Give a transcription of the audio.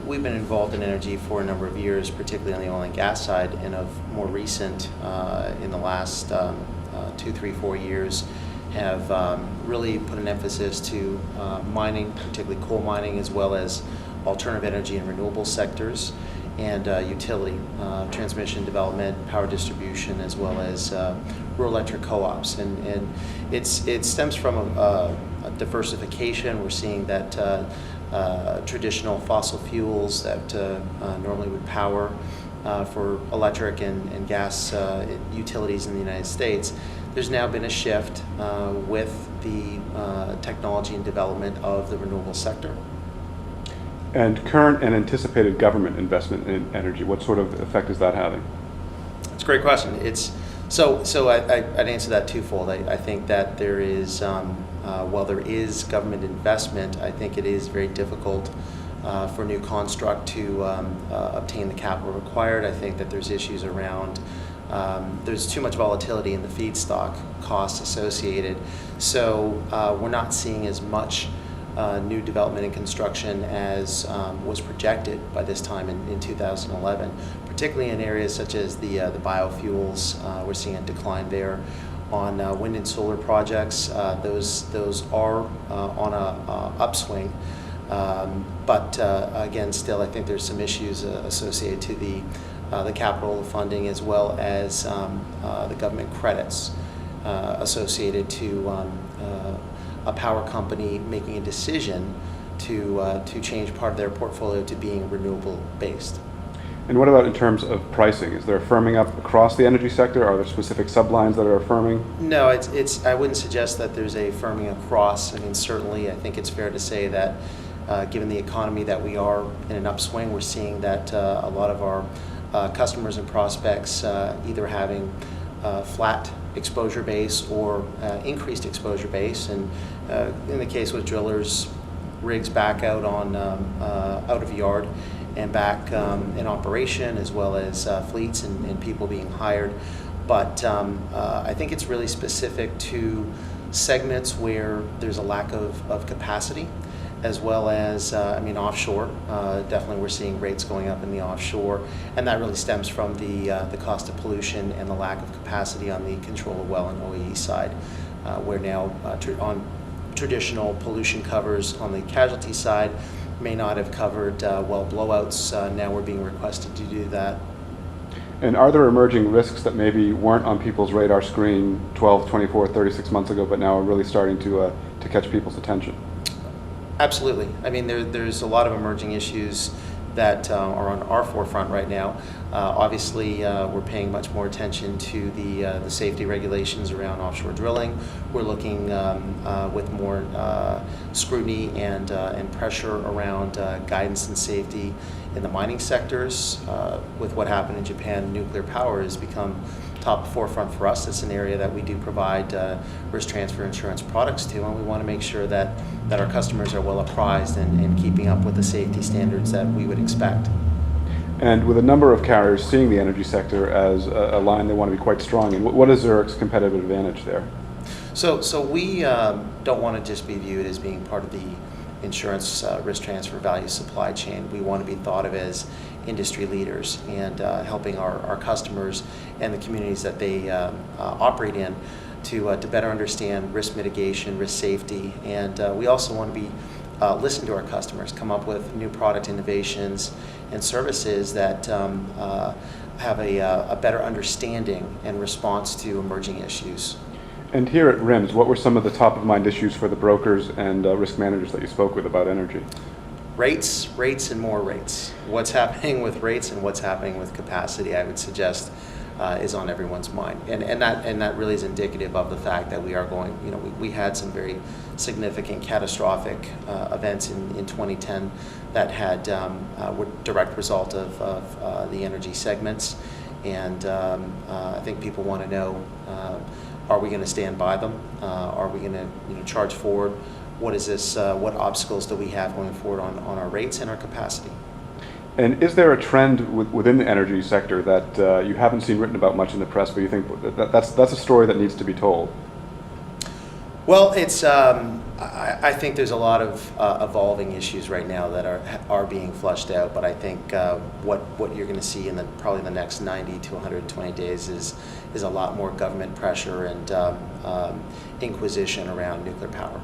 we've been involved in energy for a number of years, particularly on the oil and gas side, and of more recent, in the last 2, 3, 4 years, have really put an emphasis to mining, particularly coal mining, as well as alternative energy and renewable sectors, and utility, transmission development, power distribution, as well as rural electric co-ops. And it stems from a diversification. We're seeing that traditional fossil fuels that normally would power for electric and gas utilities in the United States, there's now been a shift with the technology and development of the renewable sector. And current and anticipated government investment in energy, what sort of effect is that having? It's a great question. I'd answer that twofold. I think that there is, while there is government investment, I think it is very difficult for new construct to obtain the capital required. I think that there's issues around, there's too much volatility in the feedstock costs associated. So we're not seeing as much new development and construction as was projected by this time in 2011, particularly in areas such as the biofuels. We're seeing a decline there. On wind and solar projects, those are on a upswing, but again, still, I think there's some issues associated to the capital funding, as well as the government credits associated to a power company making a decision to change part of their portfolio to being renewable based. And what about in terms of pricing? Is there a firming up across the energy sector? Are there specific sublines that are firming? No, I wouldn't suggest that there's a firming across. I mean, certainly, I think it's fair to say that given the economy that we are in an upswing, we're seeing that a lot of our customers and prospects either having flat exposure base or increased exposure base, and in the case with drillers, rigs back out on out of yard and back in operation, as well as fleets and people being hired. But I think it's really specific to segments where there's a lack of capacity, as well as, offshore. Definitely we're seeing rates going up in the offshore, and that really stems from the cost of pollution and the lack of capacity on the control of well and OEE side, where now on traditional pollution covers on the casualty side may not have covered well blowouts. Now we're being requested to do that. And are there emerging risks that maybe weren't on people's radar screen 12, 24, 36 months ago, but now are really starting to catch people's attention? Absolutely. I mean, there's a lot of emerging issues that are on our forefront right now. Obviously, we're paying much more attention to the safety regulations around offshore drilling. We're looking with more scrutiny and pressure around guidance and safety in the mining sectors. With what happened in Japan, nuclear power has become top forefront for us. It's an area that we do provide risk transfer insurance products to, and we want to make sure that our customers are well apprised and keeping up with the safety standards that we would expect. And with a number of carriers seeing the energy sector as a line they want to be quite strong in, what is Zurich's competitive advantage there? So we don't want to just be viewed as being part of the insurance risk transfer value supply chain. We want to be thought of as industry leaders and helping our customers and the communities that they operate in to better understand risk mitigation, risk safety, and we also want to be listen to our customers, come up with new product innovations and services that have a better understanding and response to emerging issues. And here at RIMS, what were some of the top of mind issues for the brokers and risk managers that you spoke with about energy? Rates, and more rates. What's happening with rates and what's happening with capacity, I would suggest, is on everyone's mind, and that really is indicative of the fact that we are going. We had some very significant catastrophic events in 2010 that had were direct result of the energy segments, and I think people want to know: are we going to stand by them? Are we going to charge forward? What is this? What obstacles do we have going forward on our rates and our capacity? And is there a trend within the energy sector that you haven't seen written about much in the press, but you think that's a story that needs to be told? Well, it's, I think there's a lot of evolving issues right now that are being flushed out, but I think what you're going to see in probably the next 90 to 120 days is a lot more government pressure and inquisition around nuclear power.